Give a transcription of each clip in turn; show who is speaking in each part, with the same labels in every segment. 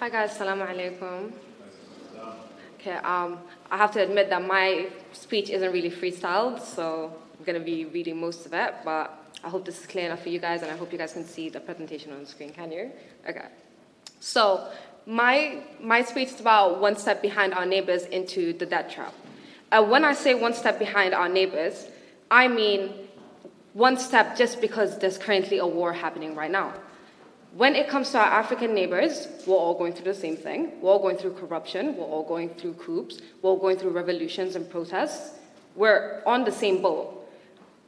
Speaker 1: Hi guys, assalamu alaikum. Okay, I have to admit that my speech isn't really freestyled, so I'm gonna be reading most of it, but I hope this is clear enough for you guys, and I hope you guys can see the presentation on the screen, can you? Okay. So, my speech is about one step behind our neighbors into the debt trap. When I say one step behind our neighbors, I mean one step just because there's currently a war happening right now. When it comes to our African neighbors, we're all going through the same thing. We're all going through corruption. We're all going through coups. We're all going through revolutions and protests. We're on the same boat.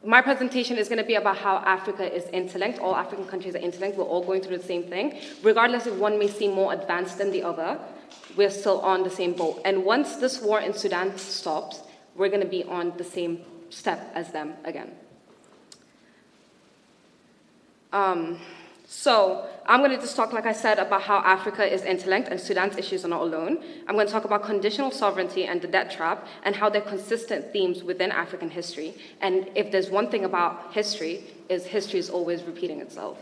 Speaker 1: My presentation is going to be about how Africa is interlinked. All African countries are interlinked. We're all going through the same thing. Regardless if one may seem more advanced than the other, we're still on the same boat. And once this war in Sudan stops, we're going to be on the same step as them again. So I'm going to just talk, like I said, about how Africa is interlinked and Sudan's issues are not alone. I'm going to talk about conditional sovereignty and the debt trap and how they're consistent themes within African history. And if there's one thing about history is always repeating itself.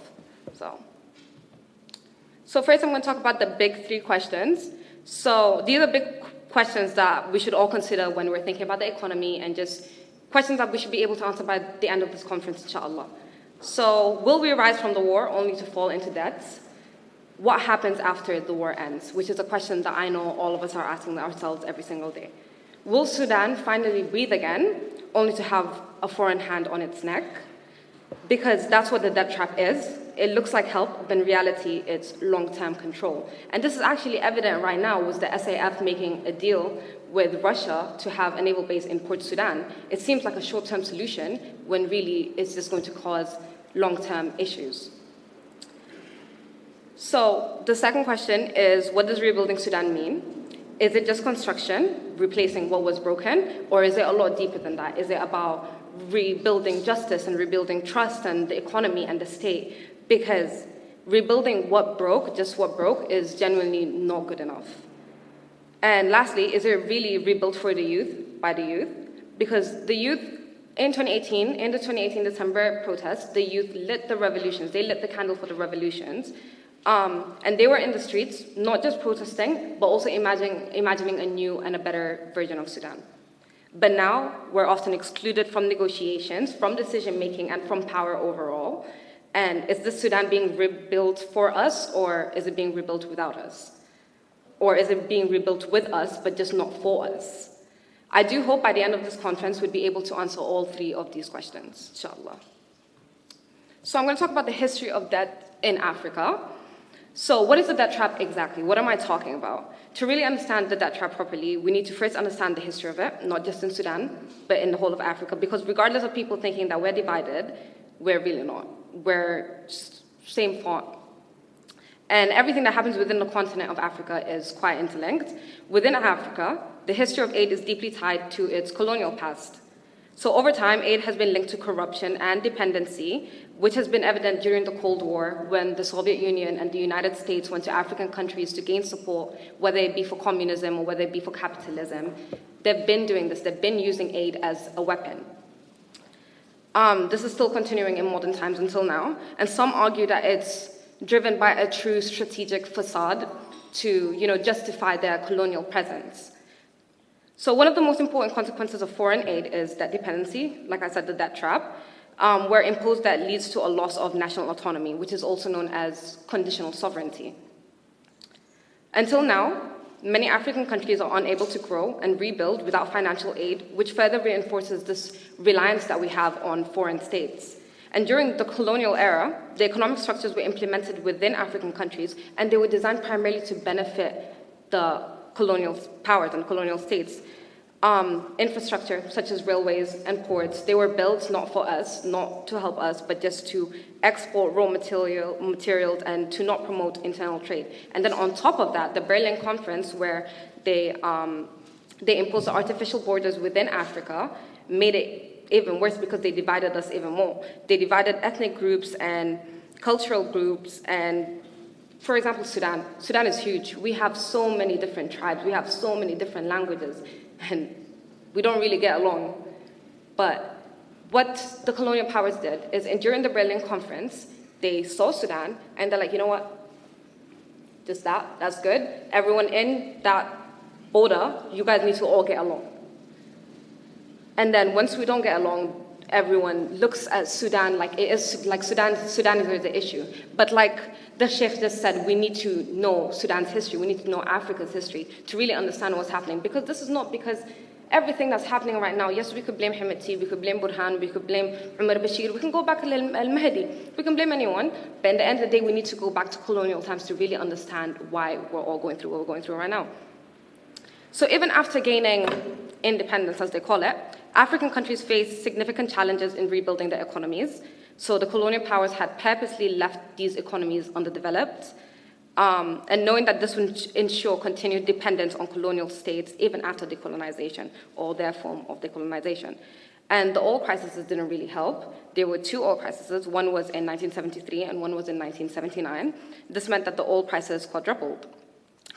Speaker 1: So first I'm going to talk about the big three questions. So these are big questions that we should all consider when we're thinking about the economy and just questions that we should be able to answer by the end of this conference, inshallah. So, will we rise from the war only to fall into debts? What happens after the war ends? Which is a question that I know all of us are asking ourselves every single day. Will Sudan finally breathe again, only to have a foreign hand on its neck? Because that's what the debt trap is. It looks like help, but in reality, it's long-term control. And this is actually evident right now with the SAF making a deal with Russia to have a naval base in Port Sudan. It seems like a short-term solution when really it's just going to cause long-term issues. So the second question is, what does rebuilding Sudan mean? Is it just construction, replacing what was broken, or is it a lot deeper than that? Is it about rebuilding justice and rebuilding trust and the economy and the state? Because rebuilding what broke, just what broke, is genuinely not good enough. And lastly, is it really rebuilt for the youth, by the youth? Because the youth, in the 2018 December protests, the youth lit the revolutions. They lit the candle for the revolutions. And they were in the streets, not just protesting, but also imagining a new and a better version of Sudan. But now, we're often excluded from negotiations, from decision-making, and from power overall. And is this Sudan being rebuilt for us, or is it being rebuilt without us? Or is it being rebuilt with us, but just not for us? I do hope by the end of this conference we'd be able to answer all three of these questions, inshallah. So I'm going to talk about the history of debt in Africa. So what is the debt trap exactly? What am I talking about? To really understand the debt trap properly, we need to first understand the history of it, not just in Sudan, but in the whole of Africa, because regardless of people thinking that we're divided, we're really not. We're same font. And everything that happens within the continent of Africa is quite interlinked. Within Africa, the history of aid is deeply tied to its colonial past. So over time, aid has been linked to corruption and dependency, which has been evident during the Cold War when the Soviet Union and the United States went to African countries to gain support, whether it be for communism or whether it be for capitalism. They've been doing this. They've been using aid as a weapon. This is still continuing in modern times until now, and some argue that it's driven by a true strategic facade to, justify their colonial presence. So one of the most important consequences of foreign aid is debt dependency, like I said, the debt trap, where imposed debt leads to a loss of national autonomy, which is also known as conditional sovereignty. Until now, many African countries are unable to grow and rebuild without financial aid, which further reinforces this reliance that we have on foreign states. And during the colonial era, the economic structures were implemented within African countries, and they were designed primarily to benefit the colonial powers and colonial states. Infrastructure, such as railways and ports, they were built not for us, not to help us, but just to export raw materials and to not promote internal trade. And then on top of that, the Berlin Conference, where they imposed the artificial borders within Africa, made it even worse because they divided us even more. They divided ethnic groups and cultural groups, and for example, Sudan. Sudan is huge. We have so many different tribes. We have so many different languages, and we don't really get along. But what the colonial powers did is, during the Berlin Conference, they saw Sudan, and they're like, you know what? Just that's good. Everyone in that border, you guys need to all get along. And then once we don't get along, everyone looks at Sudan like it is like Sudan is the issue. But like the Sheikh just said, we need to know Sudan's history. We need to know Africa's history to really understand what's happening. Because this is not because everything that's happening right now, yes, we could blame Hemeti, we could blame Burhan, we could blame Umar Bashir, we can go back to Al-Mahdi, we can blame anyone, but at the end of the day, we need to go back to colonial times to really understand why we're all going through what we're going through right now. So even after gaining independence, as they call it, African countries faced significant challenges in rebuilding their economies. So the colonial powers had purposely left these economies underdeveloped, and knowing that this would ensure continued dependence on colonial states even after decolonization, or their form of decolonization. And the oil crises didn't really help. There were two oil crises. One was in 1973 and one was in 1979. This meant that the oil prices quadrupled,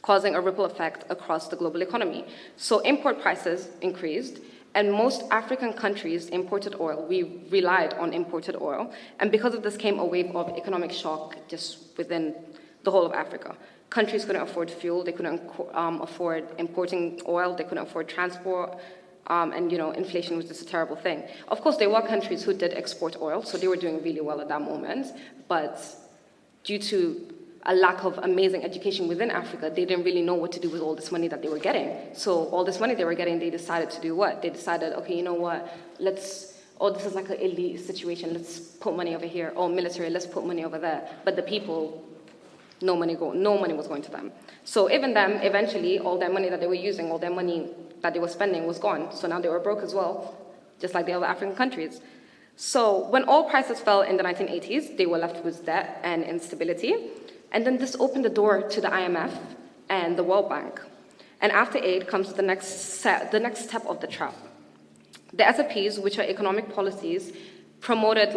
Speaker 1: causing a ripple effect across the global economy. So import prices increased, and most African countries imported oil. We relied on imported oil, and because of this came a wave of economic shock just within the whole of Africa. Countries couldn't afford fuel, they couldn't afford importing oil, they couldn't afford transport, and inflation was just a terrible thing. Of course, there were countries who did export oil, so they were doing really well at that moment, but due to a lack of amazing education within Africa, they didn't really know what to do with all this money that they were getting. So all this money they were getting, they decided to do what? They decided, okay, you know what, this is like an elite situation, let's put money over here. Oh, military, let's put money over there. But the people, no money was going to them. So even them, eventually, all their money that they were using, all their money that they were spending was gone. So now they were broke as well, just like the other African countries. So when oil prices fell in the 1980s, they were left with debt and instability. And then this opened the door to the IMF and the World Bank. And after aid comes the next step of the trap. The SAPs, which are economic policies, promoted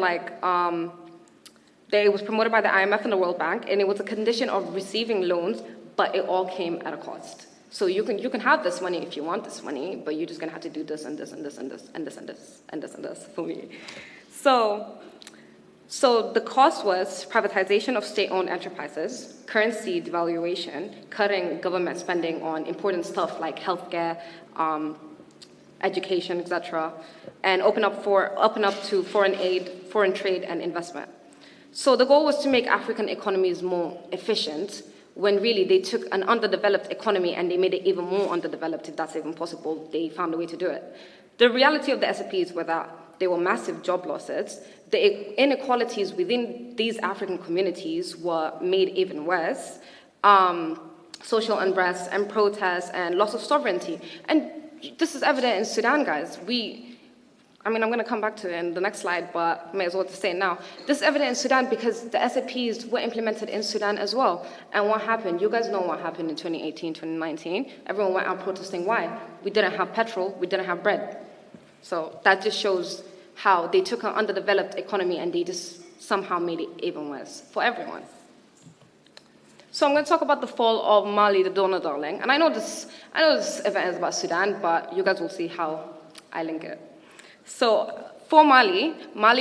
Speaker 1: it was promoted by the IMF and the World Bank, and it was a condition of receiving loans, but it all came at a cost. So you can have this money if you want this money, but you're just gonna have to do this and this and this and this and this and this and this and this for me. So the cost was privatization of state-owned enterprises, currency devaluation, cutting government spending on important stuff like healthcare, education, etc., and open up to foreign aid, foreign trade, and investment. So the goal was to make African economies more efficient, when really they took an underdeveloped economy and they made it even more underdeveloped, if that's even possible. They found a way to do it. The reality of the SAPs were that there were massive job losses. The inequalities within these African communities were made even worse. Social unrest and protests and loss of sovereignty. And this is evident in Sudan, guys. I'm going to come back to it in the next slide, but may as well to say it now. This is evident in Sudan because the SAPs were implemented in Sudan as well. And what happened? You guys know what happened in 2018, 2019. Everyone went out protesting. Why? We didn't have petrol. We didn't have bread. So that just shows how they took an underdeveloped economy and they just somehow made it even worse for everyone. So I'm going to talk about the fall of Mali, the donor darling. And I know this event is about Sudan, but you guys will see how I link it. So for Mali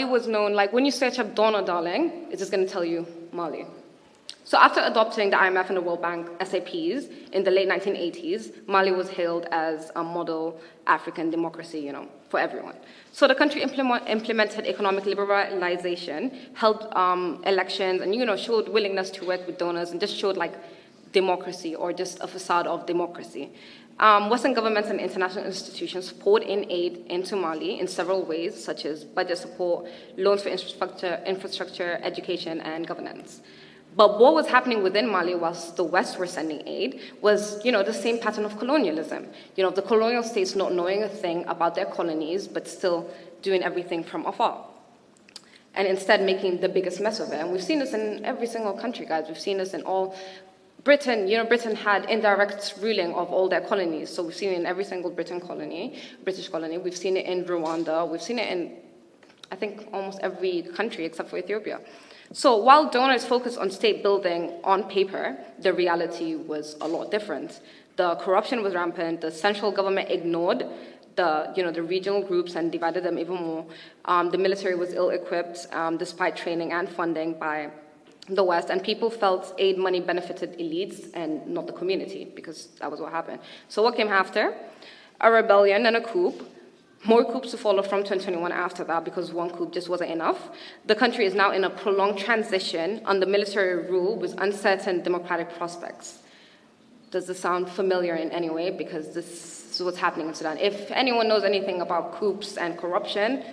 Speaker 1: was known, like when you search up donor darling, it's just going to tell you Mali. So after adopting the IMF and the World Bank SAPs in the late 1980s, Mali was hailed as a model African democracy, for everyone. So the country implemented economic liberalization, held elections, and showed willingness to work with donors, and just showed like democracy, or just a facade of democracy. Western governments and international institutions poured in aid into Mali in several ways, such as budget support, loans for infrastructure, education, and governance. But what was happening within Mali whilst the West were sending aid was, the same pattern of colonialism. The colonial states not knowing a thing about their colonies, but still doing everything from afar. And instead making the biggest mess of it. And we've seen this in every single country, guys. We've seen this in all Britain. Britain had indirect ruling of all their colonies. So we've seen it in every single British colony. We've seen it in Rwanda. We've seen it in, I think, almost every country except for Ethiopia. So while donors focused on state building on paper, the reality was a lot different. The corruption was rampant. The central government ignored the regional groups and divided them even more. The military was ill-equipped despite training and funding by the West, and people felt aid money benefited elites and not the community, because that was what happened. So what came after? A rebellion and a coup. More coups to follow from 2021 after that, because one coup just wasn't enough. The country is now in a prolonged transition under military rule with uncertain democratic prospects. Does this sound familiar in any way? Because this is what's happening in Sudan. If anyone knows anything about coups and corruption,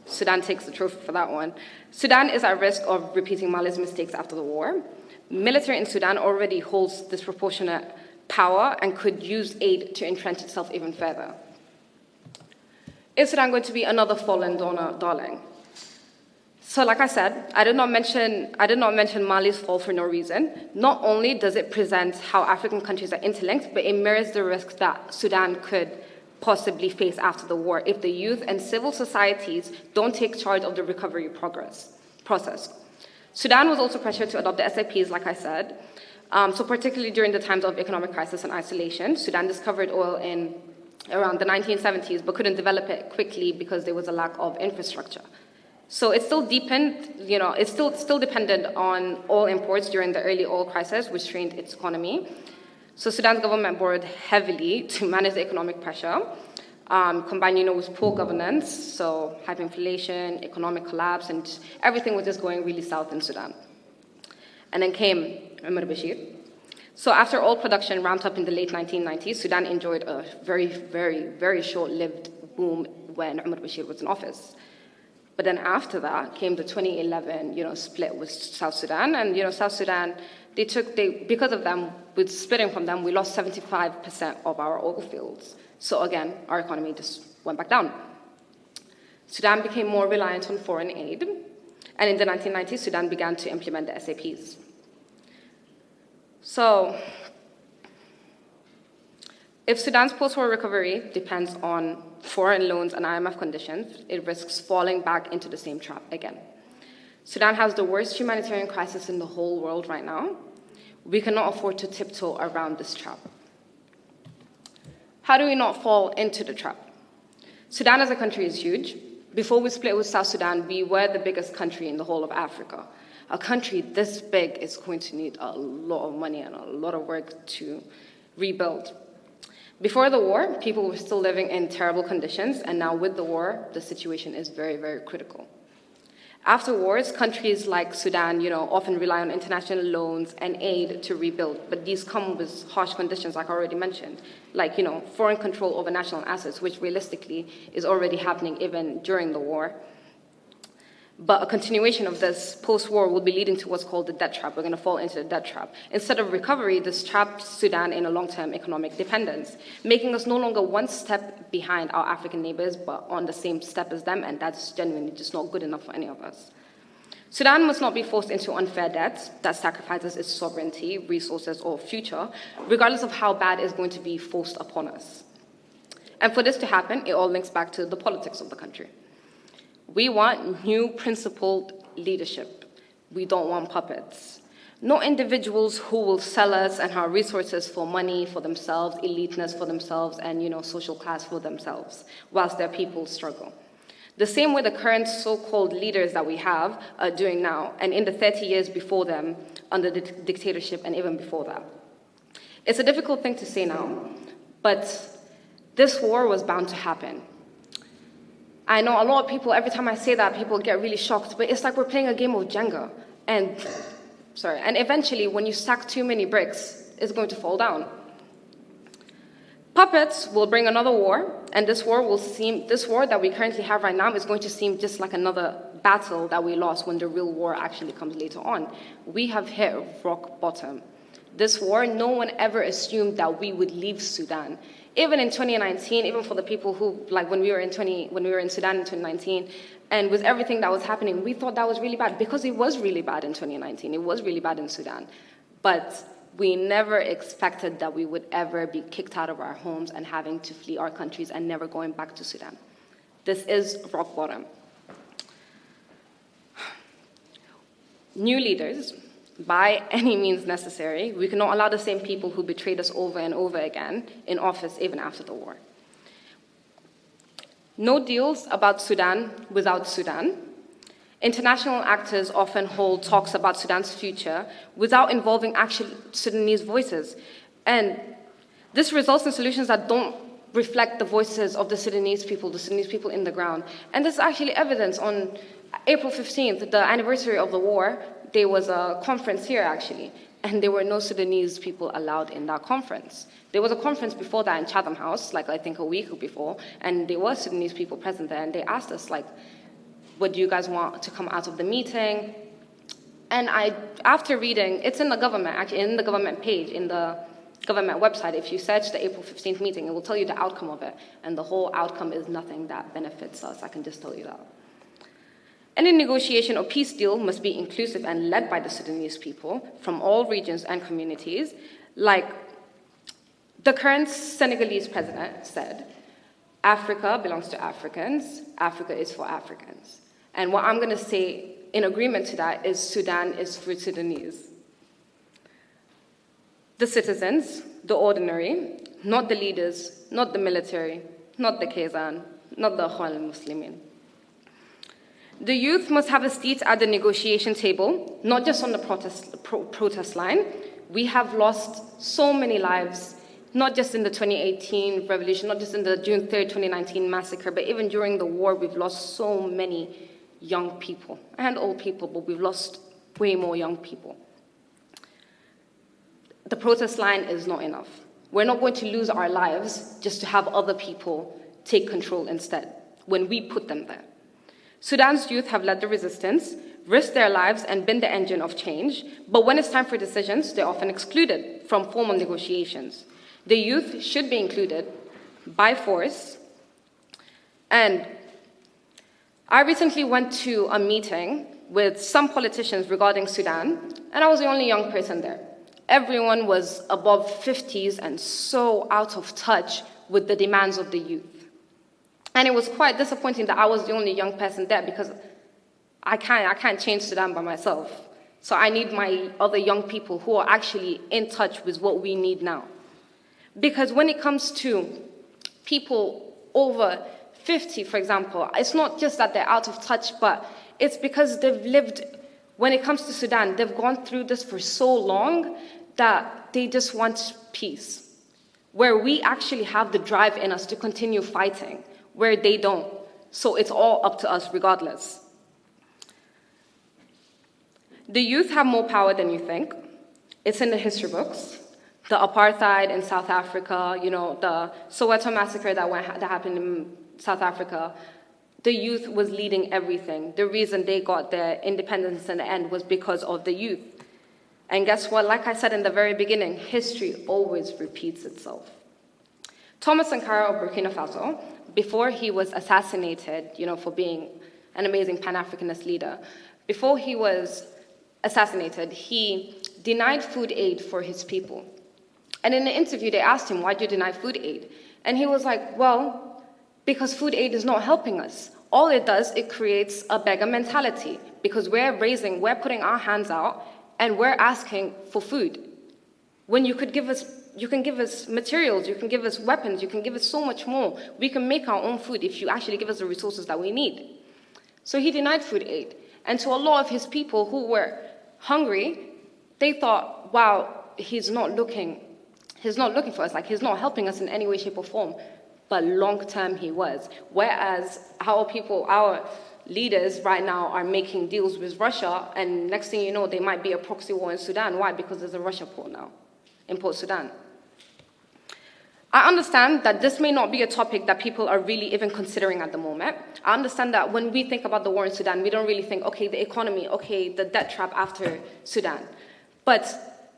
Speaker 1: Sudan takes the trophy for that one. Sudan is at risk of repeating Mali's mistakes after the war. Military in Sudan already holds disproportionate power and could use aid to entrench itself even further. Is Sudan going to be another fallen darling? So like I said, I did not mention Mali's fall for no reason. Not only does it present how African countries are interlinked, but it mirrors the risk that Sudan could possibly face after the war if the youth and civil societies don't take charge of the recovery process. Sudan was also pressured to adopt the SIPs, like I said. So particularly during the times of economic crisis and isolation, Sudan discovered oil in around the 1970s, but couldn't develop it quickly because there was a lack of infrastructure. So it's still it's still dependent on oil imports during the early oil crisis, which strained its economy. So Sudan's government borrowed heavily to manage the economic pressure, combined, with poor governance, so hyperinflation, economic collapse, and everything was just going really south in Sudan. And then came Umar Bashir. So after oil production ramped up in the late 1990s, Sudan enjoyed a very, very, very short-lived boom when Umar Bashir was in office. But then after that came the 2011, split with South Sudan, and South Sudan, because of them, with splitting from them, we lost 75% of our oil fields. So again, our economy just went back down. Sudan became more reliant on foreign aid, and in the 1990s, Sudan began to implement the SAPs. So, if Sudan's post-war recovery depends on foreign loans and IMF conditions, it risks falling back into the same trap again. Sudan has the worst humanitarian crisis in the whole world right now. We cannot afford to tiptoe around this trap. How do we not fall into the trap? Sudan as a country is huge. Before we split with South Sudan, we were the biggest country in the whole of Africa. A country this big is going to need a lot of money and a lot of work to rebuild. Before the war, people were still living in terrible conditions, and now with the war, the situation is very, very critical. After wars, countries like Sudan, often rely on international loans and aid to rebuild, but these come with harsh conditions, like I already mentioned, like, foreign control over national assets, which realistically is already happening even during the war. But a continuation of this post-war will be leading to what's called the debt trap. We're going to fall into the debt trap. Instead of recovery, this traps Sudan in a long-term economic dependence, making us no longer one step behind our African neighbors, but on the same step as them, and that's genuinely just not good enough for any of us. Sudan must not be forced into unfair debt that sacrifices its sovereignty, resources, or future, regardless of how bad it's going to be forced upon us. And for this to happen, it all links back to the politics of the country. We want new principled leadership. We don't want puppets. No individuals who will sell us and our resources for money for themselves, eliteness for themselves, and social class for themselves, whilst their people struggle. The same way the current so-called leaders that we have are doing now, and in the 30 years before them, under the dictatorship and even before that. It's a difficult thing to say now, but this war was bound to happen. I know a lot of people, every time I say that, people get really shocked, but it's like we're playing a game of Jenga. And eventually, when you stack too many bricks, it's going to fall down. Puppets will bring another war, and this war that we currently have right now is going to seem just like another battle that we lost when the real war actually comes later on. We have hit rock bottom. This war, no one ever assumed that we would leave Sudan. Even in 2019, even for the people who, when we were in Sudan in 2019, and with everything that was happening, we thought that was really bad, because it was really bad in 2019. It was really bad in Sudan. But we never expected that we would ever be kicked out of our homes and having to flee our countries and never going back to Sudan. This is rock bottom. New leaders, by any means necessary. We cannot allow the same people who betrayed us over and over again in office even after the war. No deals about Sudan without Sudan. International actors often hold talks about Sudan's future without involving actual Sudanese voices. And this results in solutions that don't reflect the voices of the Sudanese people in the ground. And this is actually evidence. On April 15th, the anniversary of the war, there was a conference here, actually, and there were no Sudanese people allowed in that conference. There was a conference before that in Chatham House, like I think a week before, and there were Sudanese people present there, and they asked us, like, what do you guys want to come out of the meeting? And after reading, it's in the government, actually, in the government page, in the government website. If you search the April 15th meeting, it will tell you the outcome of it, and the whole outcome is nothing that benefits us, I can just tell you that. Any negotiation or peace deal must be inclusive and led by the Sudanese people from all regions and communities. Like the current Senegalese president said, Africa belongs to Africans, Africa is for Africans. And what I'm gonna say in agreement to that is Sudan is for Sudanese. The citizens, the ordinary, not the leaders, not the military, not the Kazan, not the Akhwan al-Muslimin. The youth must have a seat at the negotiation table, not just on the protest line. We have lost so many lives, not just in the 2018 revolution, not just in the June 3rd, 2019 massacre, but even during the war, we've lost so many young people and old people, but we've lost way more young people. The protest line is not enough. We're not going to lose our lives just to have other people take control instead, when we put them there. Sudan's youth have led the resistance, risked their lives, and been the engine of change, but when it's time for decisions, they're often excluded from formal negotiations. The youth should be included by force. And I recently went to a meeting with some politicians regarding Sudan, and I was the only young person there. Everyone was above 50s and so out of touch with the demands of the youth. And it was quite disappointing that I was the only young person there, because I can't change Sudan by myself. So I need my other young people who are actually in touch with what we need now. Because when it comes to people over 50, for example, it's not just that they're out of touch, but it's because they've lived, when it comes to Sudan, they've gone through this for so long that they just want peace, where we actually have the drive in us to continue fighting, where they don't. So it's all up to us regardless. The youth have more power than you think. It's in the history books. The apartheid in South Africa, the Soweto massacre that happened in South Africa, the youth was leading everything. The reason they got their independence in the end was because of the youth. And guess what? Like I said in the very beginning, history always repeats itself. Thomas Sankara of Burkina Faso, before he was assassinated, for being an amazing Pan-Africanist leader, before he was assassinated, he denied food aid for his people. And in the interview, they asked him, why do you deny food aid? And he was like, well, because food aid is not helping us. All it does, it creates a beggar mentality, because we're putting our hands out, and we're asking for food. When you can give us materials, you can give us weapons, you can give us so much more. We can make our own food if you actually give us the resources that we need. So he denied food aid. And to a lot of his people who were hungry, they thought, wow, he's not looking for us, like he's not helping us in any way, shape, or form. But long term he was. Whereas our leaders right now are making deals with Russia, and next thing you know, there might be a proxy war in Sudan. Why? Because there's a Russia port now in Port Sudan. I understand that this may not be a topic that people are really even considering at the moment. I understand that when we think about the war in Sudan, we don't really think, okay, the economy, okay, the debt trap after Sudan. But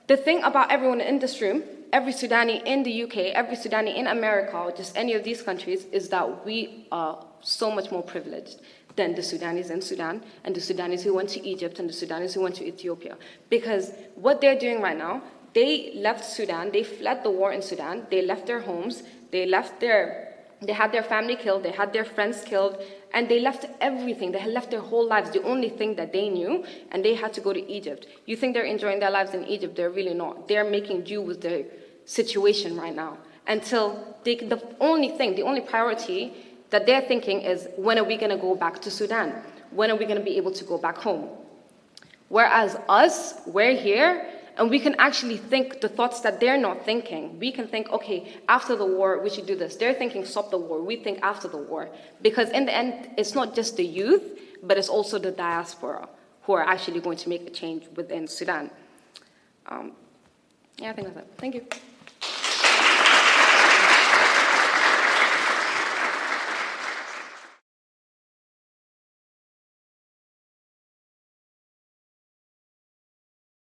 Speaker 1: the thing about everyone in this room, every Sudani in the UK, every Sudani in America, or just any of these countries, is that we are so much more privileged than the Sudanese in Sudan, and the Sudanese who went to Egypt, and the Sudanese who went to Ethiopia. Because what they're doing right now, they left Sudan, they fled the war in Sudan, they left their homes, they had their family killed, they had their friends killed, and they left everything. They had left their whole lives, the only thing that they knew, and they had to go to Egypt. You think they're enjoying their lives in Egypt? They're really not. They're making do with their situation right now. Until the only priority that they're thinking is, when are we going to go back to Sudan? when are we going to be able to go back home? Whereas us, we're here, and we can actually think the thoughts that they're not thinking. We can think, okay, after the war, we should do this. They're thinking, stop the war. We think after the war. Because in the end, it's not just the youth, but it's also the diaspora who are actually going to make a change within Sudan. Yeah, I think that's it. Thank you.